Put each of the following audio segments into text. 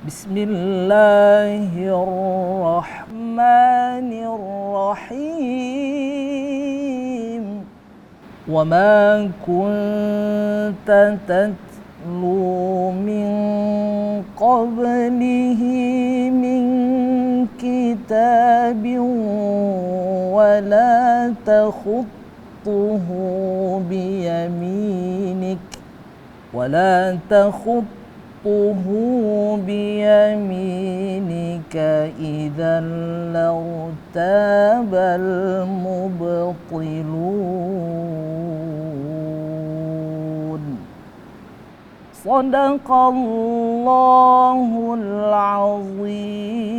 Bismillahirrahmanirrahim. Wa ma kunta tatlu min qablihi min kitabin wa la takhutuhu biyaminik بيمينك إذا لارتاب المبطلون صدق الله العظيم.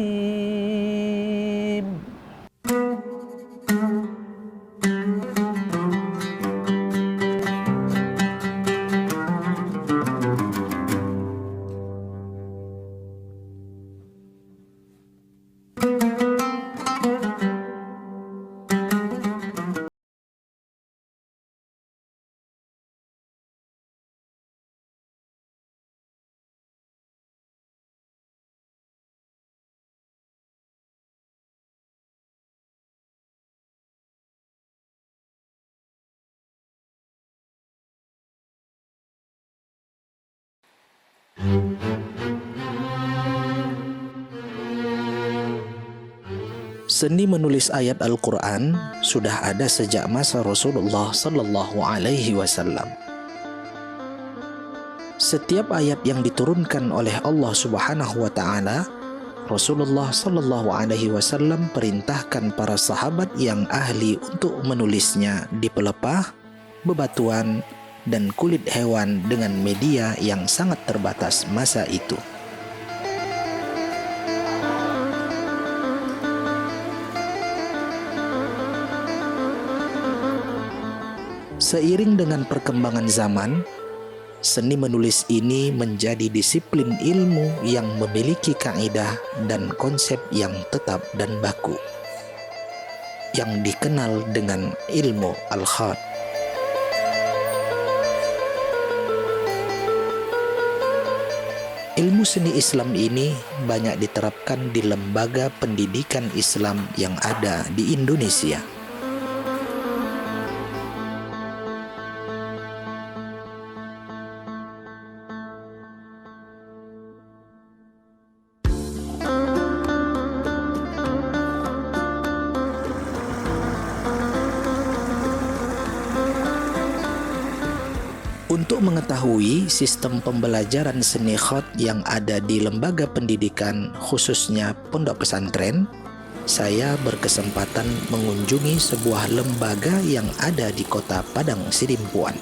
Seni menulis ayat Al-Quran sudah ada sejak masa Rasulullah Sallallahu Alaihi Wasallam. Setiap ayat yang diturunkan oleh Allah Subhanahu Wa Taala, Rasulullah Sallallahu Alaihi Wasallam perintahkan para sahabat yang ahli untuk menulisnya di pelepah, bebatuan, dan kulit hewan dengan media yang sangat terbatas masa itu. Seiring dengan perkembangan zaman, seni menulis ini menjadi disiplin ilmu yang memiliki kaidah dan konsep yang tetap dan baku, yang dikenal dengan ilmu al-khat. Ilmu seni Islam ini banyak diterapkan di lembaga pendidikan Islam yang ada di Indonesia. Untuk mengetahui sistem pembelajaran seni khat yang ada di lembaga pendidikan, khususnya pondok pesantren, saya berkesempatan mengunjungi sebuah lembaga yang ada di kota Padang Sidimpuan.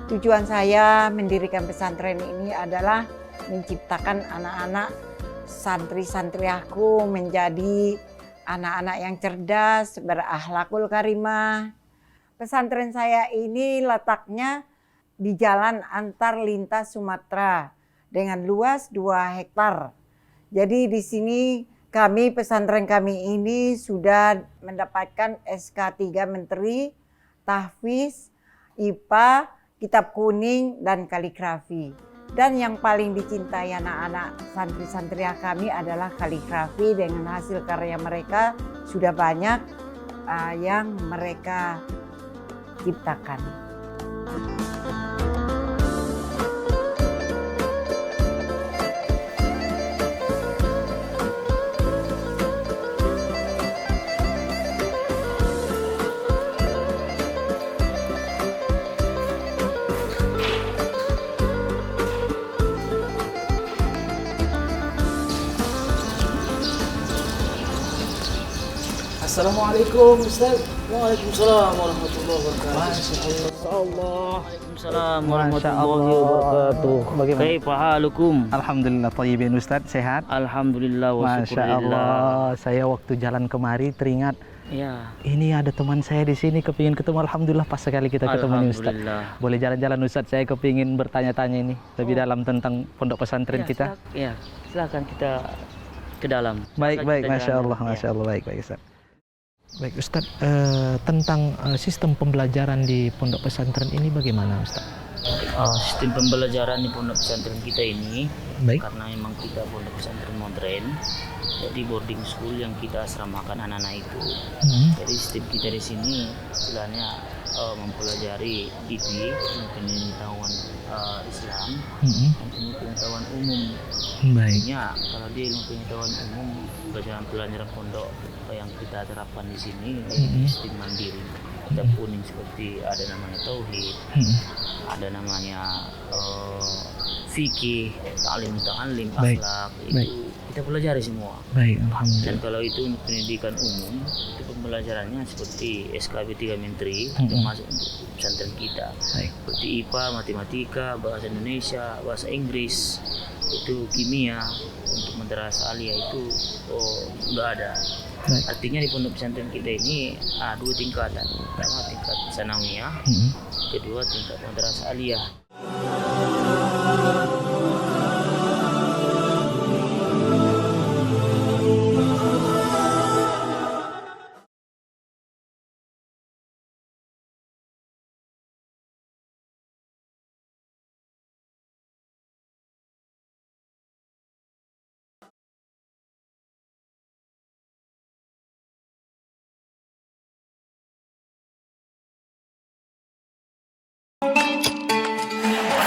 Tujuan saya mendirikan pesantren ini adalah menciptakan anak-anak santri-santri aku menjadi anak-anak yang cerdas, berakhlakul karimah. Pesantren saya ini letaknya di jalan antar lintas Sumatera dengan luas 2 hektar. Jadi di sini pesantren kami ini sudah mendapatkan SK3 Menteri, tahfiz, IPA, kitab kuning, dan kaligrafi. Dan yang paling dicintai anak-anak santri-santri kami adalah kaligrafi. Dengan hasil karya mereka sudah banyak yang mereka ciptakan. Assalamualaikum Ustaz. Waalaikumsalam warahmatullahi wabarakatuh. Masyaallah. Waalaikumsalam warahmatullahi wabarakatuh. Bagaimana? Kaifa halukum? Alhamdulillah thayyibin Ustaz, sehat? Alhamdulillah wa Masya syukurillah. Allah, saya waktu jalan kemari teringat Ya. ini ada teman saya di sini kepingin ketemu. Alhamdulillah pas sekali kita ketemu nih Ustaz. Alhamdulillah. Boleh jalan-jalan Ustaz, saya kepingin bertanya-tanya ini lebih dalam tentang pondok pesantren Ya, kita. silakan kita ke dalam. Baik, Maka kita Masya Allah, jalan. Masya Allah, baik Ustaz. Baik Ustaz, tentang sistem pembelajaran di pondok pesantren ini bagaimana Ustaz? Sistem pembelajaran di pondok pesantren kita ini, Baik. karena memang kita pondok pesantren modern, jadi boarding school yang kita asramakan anak-anak itu. Jadi sistem kita di sini istilahnya mempelajari IP, pengetahuan Islam, dan pengetahuan umum. Baik. Artinya kalau dia ilmu pengetahuan umum, pelajaran pondok yang kita terapkan di sini di sistem mandiri. Ada kuning seperti ada namanya tauhid, ada namanya fikih, ta'lim, Baik. akhlak, Baik. itu kita pelajari semua. Baik, Dan alhamdulillah. kalau itu untuk pendidikan umum, itu pembelajarannya seperti SKB 3 Menteri, termasuk untuk pesantren kita. Baik. Seperti IPA, matematika, bahasa Indonesia, bahasa Inggris, itu kimia, untuk madrasah aliyah itu udah ada. Baik. Artinya di pondok pesantren kita ini dua tingkatan. Pertama tingkat sanawiyah, kedua tingkat madrasah aliyah.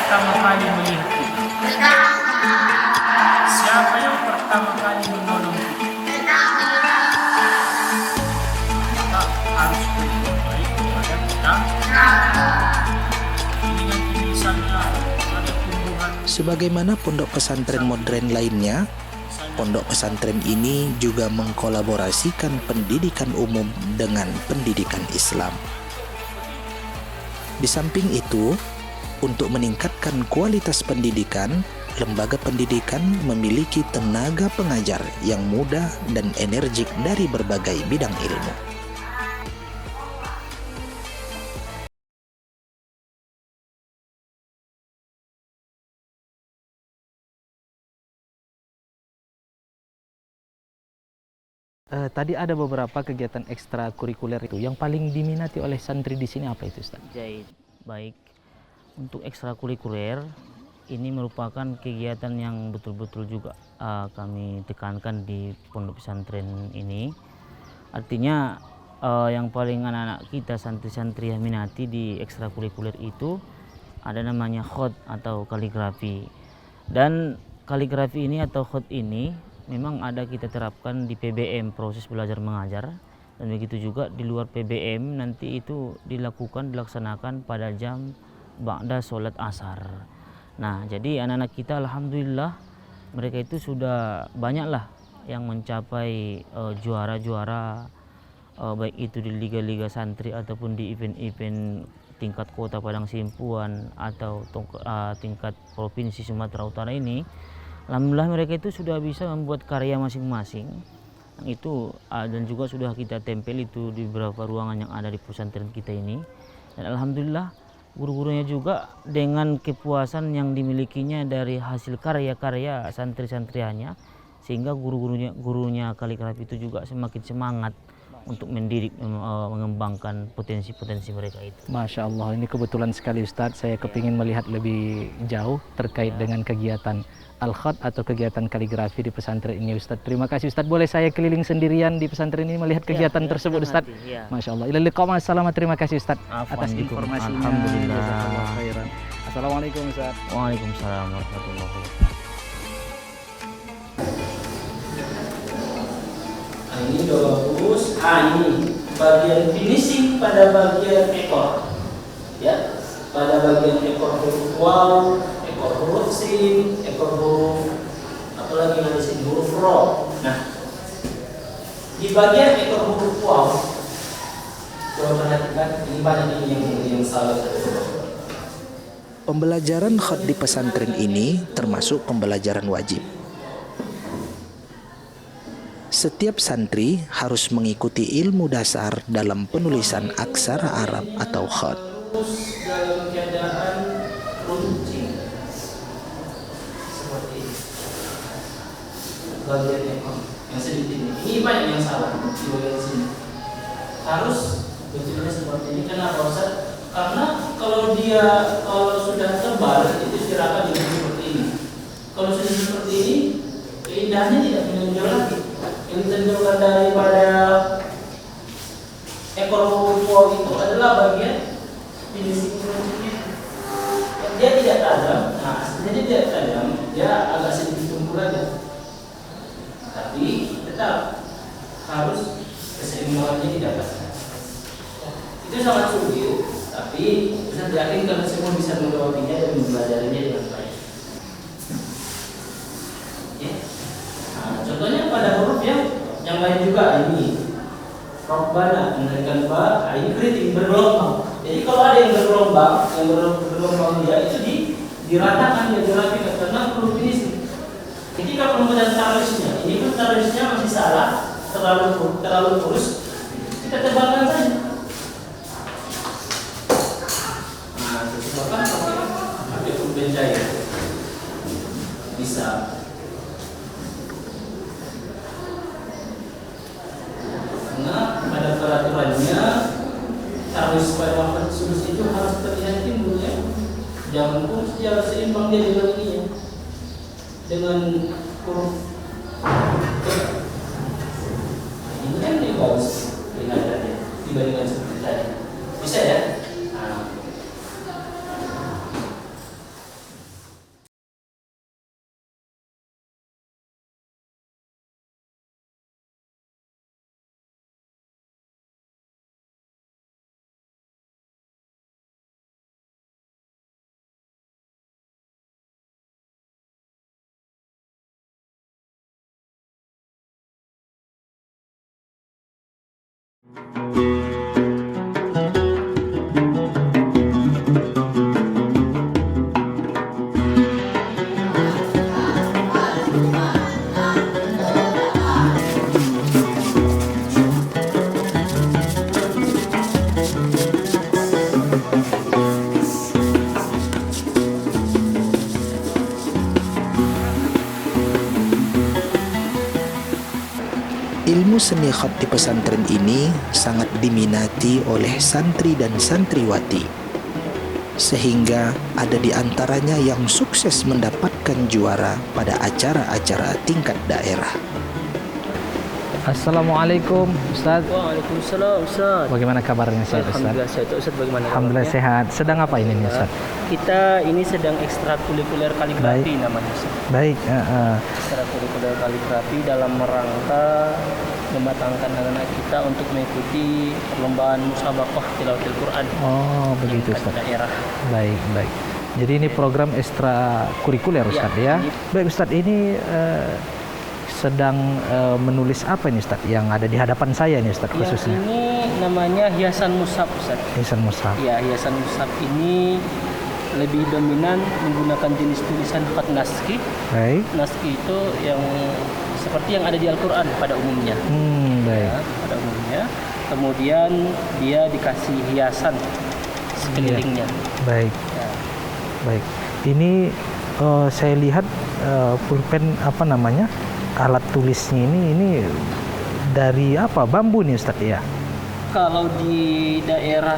Pertama kali melihat siapa yang pertama kali menolong kita harus berbuat baik kepada kita. Ini nanti misalnya ada tumbuhan Sebagaimana pondok pesantren modern lainnya, pondok pesantren ini juga mengkolaborasikan pendidikan umum dengan pendidikan Islam. Di samping itu, untuk meningkatkan kualitas pendidikan, lembaga pendidikan memiliki tenaga pengajar yang muda dan energik dari berbagai bidang ilmu. Tadi ada beberapa kegiatan ekstrakurikuler itu yang paling diminati oleh santri di sini apa itu Ustaz? Jadi baik, untuk ekstrakurikuler ini merupakan kegiatan yang betul-betul juga kami tekankan di pondok pesantren ini. Artinya yang paling anak-anak kita santri-santri yang minati di ekstrakurikuler itu ada namanya khot atau kaligrafi. Dan kaligrafi ini atau khot ini memang ada kita terapkan di PBM, proses belajar mengajar, dan begitu juga di luar PBM nanti itu dilaksanakan pada jam ba'da sholat asar. Nah, jadi anak-anak kita alhamdulillah mereka itu sudah banyaklah yang mencapai juara-juara baik itu di liga-liga santri ataupun di event-event tingkat kota Padang Simpuan atau tingkat provinsi Sumatera Utara ini. Alhamdulillah mereka itu sudah bisa membuat karya masing-masing itu dan juga sudah kita tempel itu di beberapa ruangan yang ada di pesantren kita ini. Dan alhamdulillah guru-gurunya juga dengan kepuasan yang dimilikinya dari hasil karya-karya santri-santriannya, sehingga gurunya kaligrafi itu juga semakin semangat untuk mendidik, mengembangkan potensi-potensi mereka itu. Masya Allah, ini kebetulan sekali Ustadz, saya kepingin melihat lebih jauh terkait dengan kegiatan Al-Khat atau kegiatan kaligrafi di pesantren ini Ustadz. Terima kasih Ustadz, boleh saya keliling sendirian di pesantren ini melihat kegiatan tersebut Ustadz? Ya. Masya Allah, ilal liqa ma'as-salamah, terima kasih Ustadz atas Afwan, informasinya. alhamdulillah. Jazakallah khairan. Assalamualaikum Ustadz. Waalaikumsalam warahmatullahi wabarakatuh. ini udah bagus. Ini bagian finishing pada bagian ekor, ya, pada bagian ekor huruf waw, ekor huruf sin, ekor huruf apalagi ada sini huruf ro. Nah, di bagian ekor huruf waw, coba perhatikan ini banyak ini yang salah. Pembelajaran khat di pesantren ini termasuk pembelajaran wajib. Setiap santri harus mengikuti ilmu dasar dalam penulisan aksara Arab atau khat. Terus dalam keadaan runcing seperti ini. Bagian ekor. yang sedikit ini banyak yang salah di bagian sini. Harus bentuknya seperti ini. Kenapa Ustaz? Karena kalau sudah tebal itu istirahat jadi seperti ini. Kalau sudah seperti ini, keindahannya tidak menonjol lagi. Yang ditonjolkan daripada ekor wow itu adalah bagian finishing kuncinya. Dia tidak tajam, nah aslinya dia tidak tajam, dia agak sedikit tumpul aja. Tapi tetap harus keseimbangannya didapatkan. Itu sangat sulit, tapi bisa yakin kalian semua bisa menjawabinya dan mempelajarinya dengan baik. Ya. Nah, contohnya pada huruf yang lain juga ini. Robbana menarikan ba, ini keriting bergelombang. Jadi kalau ada yang bergelombang dia itu diratakan, dia dirapikan karena perlu finishing. Ketika pemudahan tarusnya, ini pun tarusnya masih salah, terlalu kurus, kita tebalkan saja. Nah, tebalkan pakai pulpen cair, bisa. Karena pada peraturannya tarus pada waktu sulus itu harus terlihat timbul ya. Jangan pun secara seimbang dia dengan ini ya. Dengan huruf ini kan lebih bagus kelihatannya dibandingkan seperti tadi. Bisa ya? Nah. Ilmu seni khat di pesantren ini sangat diminati oleh santri dan santriwati, sehingga ada di antaranya yang sukses mendapatkan juara pada acara-acara tingkat daerah. Assalamualaikum Ustaz. Waalaikumsalam Ustaz. Bagaimana kabarnya sehat Ustaz? Alhamdulillah sehat Ustaz, bagaimana Alhamdulillah kabarnya? sehat. Sedang apa ini nih Ustaz? Kita ini sedang ekstrakurikuler kaligrafi Baik. namanya Ustaz. Baik, Ekstrakurikuler kaligrafi dalam rangka mematangkan anak-anak kita untuk mengikuti perlombaan musabaqah tilawatil Quran oh begitu tingkat Ustaz. daerah. Baik, baik. Jadi ini program ekstrakurikuler Ustaz ya. Baik Ustaz, ini sedang menulis apa ini Ustaz yang ada di hadapan saya nih Ustaz khususnya? Ini namanya hiasan mushaf Ustaz. Hiasan mushaf. Ya, hiasan mushaf ini lebih dominan menggunakan jenis tulisan khat naskhi. Baik. Naskhi itu yang seperti yang ada di Al-Quran pada umumnya. Baik. Ya, pada umumnya. Kemudian dia dikasih hiasan sekelilingnya. Baik. Ya. Baik. Ini saya lihat pulpen apa namanya? Alat tulisnya ini dari apa? Bambu nih Ustaz ya? Kalau di daerah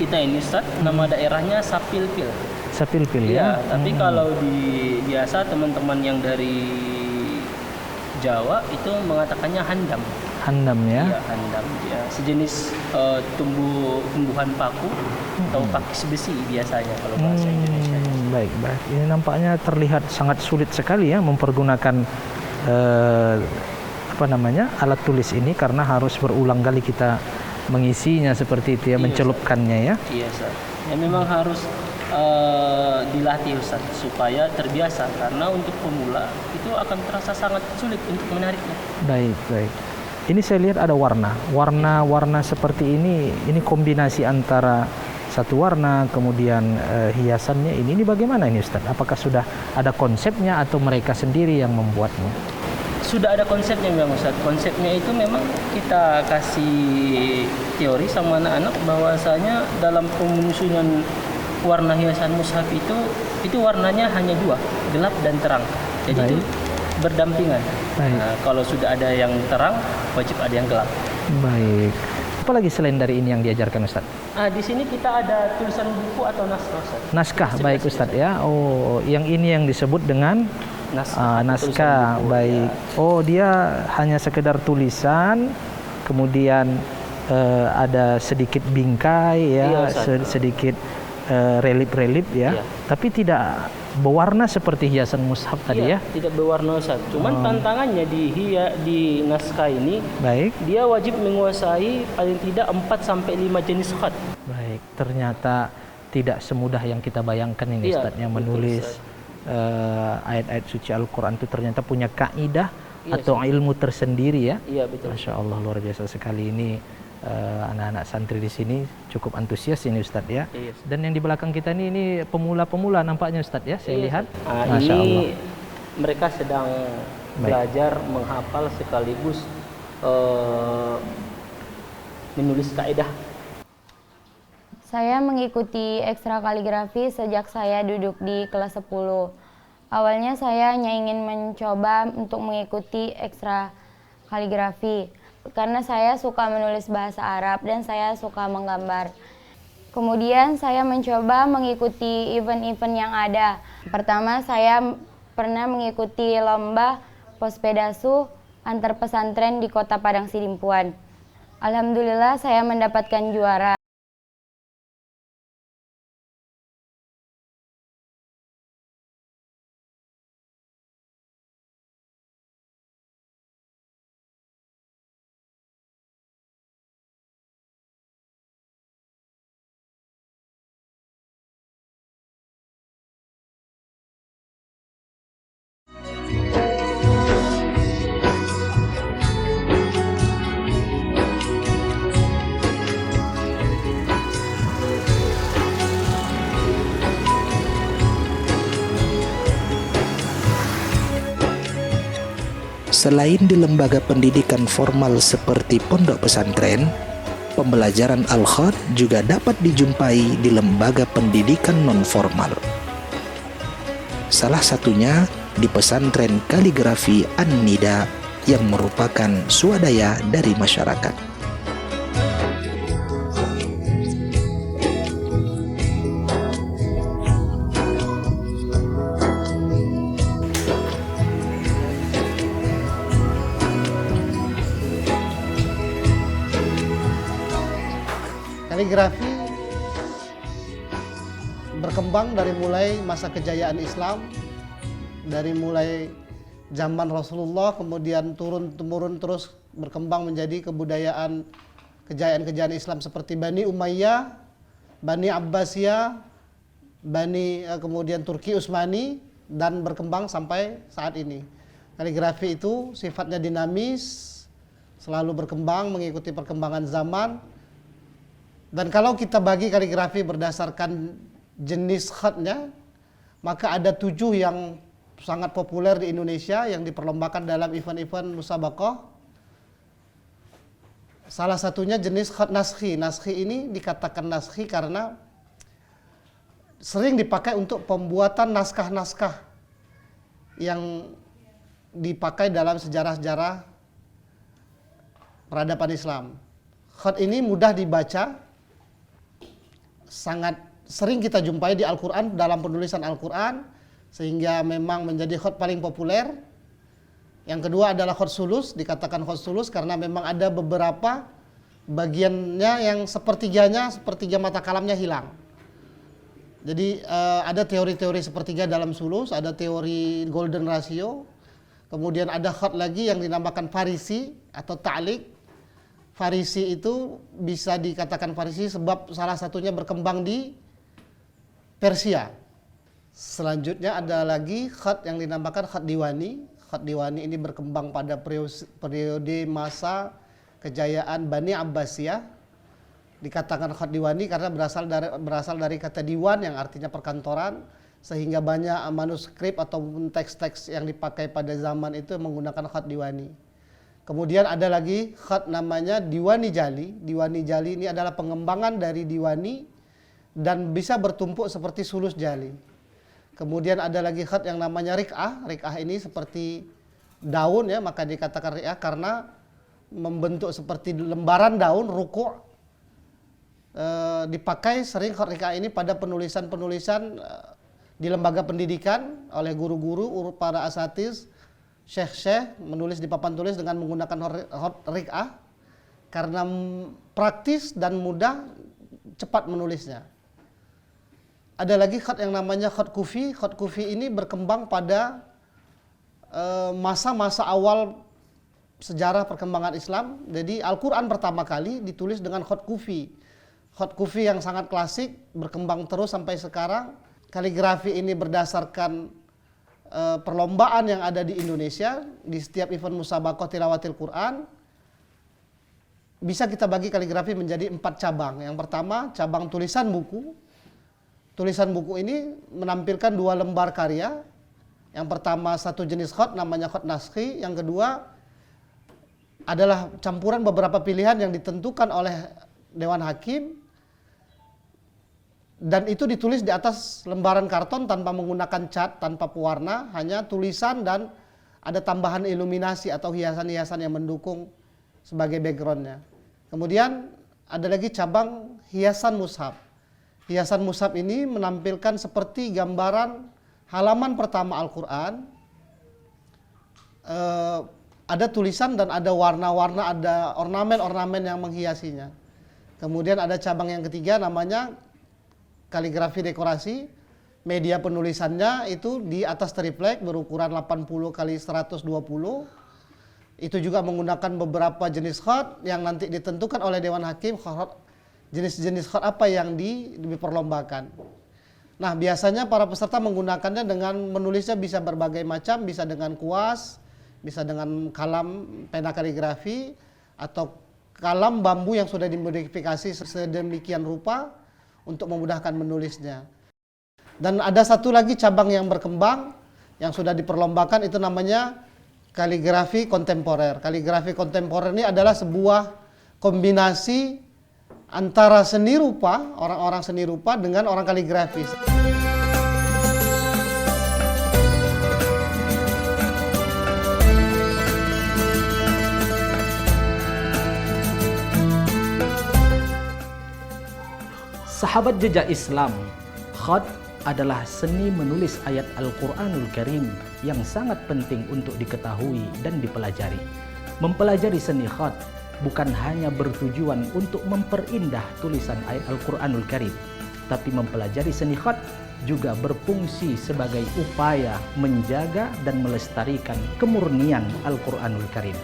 kita ini Ustaz, nama daerahnya Sapilpil. Sapilpil Ya, ya? tapi kalau biasa teman-teman yang dari Jawa itu mengatakannya handam. Handam ya? Ya, handam. Ya, sejenis tumbuhan paku atau pakis besi biasanya kalau bahasa Indonesia. Baik, baik. Ini nampaknya terlihat sangat sulit sekali ya mempergunakan apa namanya alat tulis ini karena harus berulang kali kita mengisinya seperti itu ya, Iya, mencelupkannya ya. Iya, Ustaz. Ya memang harus dilatih Ustaz supaya terbiasa karena untuk pemula itu akan terasa sangat sulit untuk menariknya. Baik, baik. Ini saya lihat ada warna seperti ini kombinasi antara satu warna kemudian hiasannya ini bagaimana ini Ustaz? Apakah sudah ada konsepnya atau mereka sendiri yang membuatnya? Sudah ada konsepnya memang Ustaz. Konsepnya itu memang kita kasih teori sama anak-anak bahwasanya dalam penyusunan warna hiasan mushaf itu warnanya hanya dua, gelap dan terang. Jadi itu berdampingan. Baik. Nah, kalau sudah ada yang terang, wajib ada yang gelap. Baik. Apalagi selain dari ini yang diajarkan Ustaz? Di sini kita ada tulisan buku atau naskah, Ustaz. Naskah, baik Ustaz ya. Oh, yang ini yang disebut dengan Naskah. naskah, buku, baik. ya. Oh, dia hanya sekedar tulisan, kemudian ada sedikit bingkai ya, Iya, Ustaz. sedikit relip-relip ya, Iya. tapi tidak berwarna seperti hiasan mushaf tadi ya. Tidak berwarna, Ustaz. Cuman tantangannya di naskah ini, Baik. dia wajib menguasai paling tidak 4 sampai 5 jenis khat. Baik, ternyata tidak semudah yang kita bayangkan ini Iya, Ustaz, yang betul, menulis Ustaz. ayat-ayat suci Al-Quran itu ternyata punya kaidah Iya, atau ilmu tersendiri ya. Iya, betul. Masya Allah, luar biasa sekali ini. Anak-anak santri di sini cukup antusias ini Ustadz ya. Iya. Dan yang di belakang kita ini pemula-pemula nampaknya Ustadz ya, saya Iya, lihat. Ustaz. Masya Allah. Ini mereka sedang Baik. belajar menghafal sekaligus menulis kaidah. Saya mengikuti ekstra kaligrafi sejak saya duduk di kelas 10. Awalnya saya hanya ingin mencoba untuk mengikuti ekstra kaligrafi karena saya suka menulis bahasa Arab dan saya suka menggambar. Kemudian saya mencoba mengikuti event-event yang ada. Pertama saya pernah mengikuti lomba Pospedasu antar pesantren di Kota Padang Sidimpuan. Alhamdulillah saya mendapatkan juara. Selain di lembaga pendidikan formal seperti pondok pesantren, pembelajaran Al-Khat juga dapat dijumpai di lembaga pendidikan non-formal. Salah satunya di pesantren kaligrafi An-Nida yang merupakan swadaya dari masyarakat. Kaligrafi berkembang dari mulai masa kejayaan Islam, dari mulai zaman Rasulullah, kemudian turun-temurun terus berkembang menjadi kebudayaan kejayaan-kejayaan Islam seperti Bani Umayyah, Bani Abbasiyah, kemudian Turki Utsmani, dan berkembang sampai saat ini. Kaligrafi itu sifatnya dinamis, selalu berkembang mengikuti perkembangan zaman. Dan kalau kita bagi kaligrafi berdasarkan jenis khatnya, maka ada 7 yang sangat populer di Indonesia yang diperlombakan dalam event-event musabaqah. Salah satunya jenis khat naskhi. Naskhi ini dikatakan naskhi karena sering dipakai untuk pembuatan naskah-naskah yang dipakai dalam sejarah-sejarah peradaban Islam. Khat ini mudah dibaca, sangat sering kita jumpai di Al-Quran, dalam penulisan Al-Quran, sehingga memang menjadi khat paling populer. Yang kedua adalah khat sulus, dikatakan khat sulus karena memang ada beberapa bagiannya yang sepertiga mata kalamnya hilang. Jadi ada teori-teori sepertiga dalam sulus, ada teori golden ratio, kemudian ada khat lagi yang dinamakan farisi atau ta'liq. Farisi itu bisa dikatakan farisi sebab salah satunya berkembang di Persia. Selanjutnya ada lagi khat yang dinamakan khat diwani. Khat diwani ini berkembang pada periode masa kejayaan Bani Abbasiyah. Dikatakan khat diwani karena berasal dari kata diwan yang artinya perkantoran, sehingga banyak manuskrip atau teks-teks yang dipakai pada zaman itu menggunakan khat diwani. Kemudian ada lagi khat namanya Diwani Jali. Diwani Jali ini adalah pengembangan dari Diwani dan bisa bertumpuk seperti sulus jali. Kemudian ada lagi khat yang namanya Rik'ah. Rik'ah ini seperti daun ya, maka dikatakan ri'ah karena membentuk seperti lembaran daun, ruku'. Dipakai sering khot ri'ah ini pada penulisan-penulisan di lembaga pendidikan oleh guru-guru, para asatiz, syekh-syekh menulis di papan tulis dengan menggunakan khot ri'ah karena praktis dan mudah, cepat menulisnya. Ada lagi khot yang namanya khot kufi. Khot kufi ini berkembang pada masa-masa awal sejarah perkembangan Islam. Jadi Al-Quran pertama kali ditulis dengan khot kufi. Khot kufi yang sangat klasik, berkembang terus sampai sekarang. Kaligrafi ini berdasarkan perlombaan yang ada di Indonesia. Di setiap event musabaqah tilawatil Quran, bisa kita bagi kaligrafi menjadi 4 cabang. Yang pertama, cabang tulisan buku. Tulisan buku ini menampilkan 2 lembar karya. Yang pertama satu jenis khot namanya khot naskhi. Yang kedua adalah campuran beberapa pilihan yang ditentukan oleh Dewan Hakim. Dan itu ditulis di atas lembaran karton tanpa menggunakan cat, tanpa pewarna. Hanya tulisan dan ada tambahan iluminasi atau hiasan-hiasan yang mendukung sebagai backgroundnya. Kemudian ada lagi cabang hiasan mushaf. Hiasan mushaf ini menampilkan seperti gambaran halaman pertama Al-Quran. Ada tulisan dan ada warna-warna, ada ornamen-ornamen yang menghiasinya. Kemudian ada cabang yang ketiga namanya kaligrafi dekorasi. Media penulisannya itu di atas triplek berukuran 80 kali 120. Itu juga menggunakan beberapa jenis khot yang nanti ditentukan oleh Dewan Hakim, jenis-jenis khot apa yang diperlombakan. Nah, biasanya para peserta menggunakannya dengan menulisnya bisa berbagai macam, bisa dengan kuas, bisa dengan kalam pena kaligrafi, atau kalam bambu yang sudah dimodifikasi sedemikian rupa untuk memudahkan menulisnya. Dan ada satu lagi cabang yang berkembang, yang sudah diperlombakan, itu namanya kaligrafi kontemporer. Kaligrafi kontemporer ini adalah sebuah kombinasi antara seni rupa, orang-orang seni rupa dengan orang kaligrafis. Sahabat jejak Islam, khot adalah seni menulis ayat Al-Quranul Karim yang sangat penting untuk diketahui dan dipelajari. Mempelajari seni khot bukan hanya bertujuan untuk memperindah tulisan ayat Al-Quranul Karim, tapi mempelajari seni khot juga berfungsi sebagai upaya menjaga dan melestarikan kemurnian Al-Quranul Karim.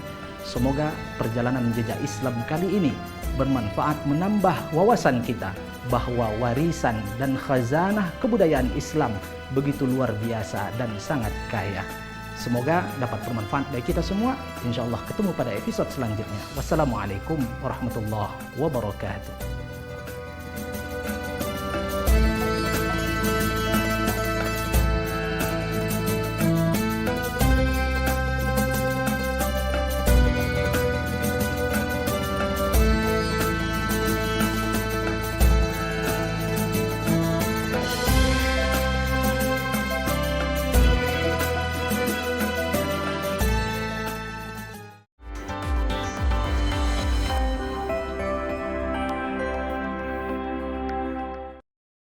Semoga perjalanan jejak Islam kali ini bermanfaat, menambah wawasan kita bahwa warisan dan khazanah kebudayaan Islam begitu luar biasa dan sangat kaya. Semoga dapat bermanfaat bagi kita semua. Insya Allah ketemu pada episode selanjutnya. Wassalamualaikum warahmatullahi wabarakatuh.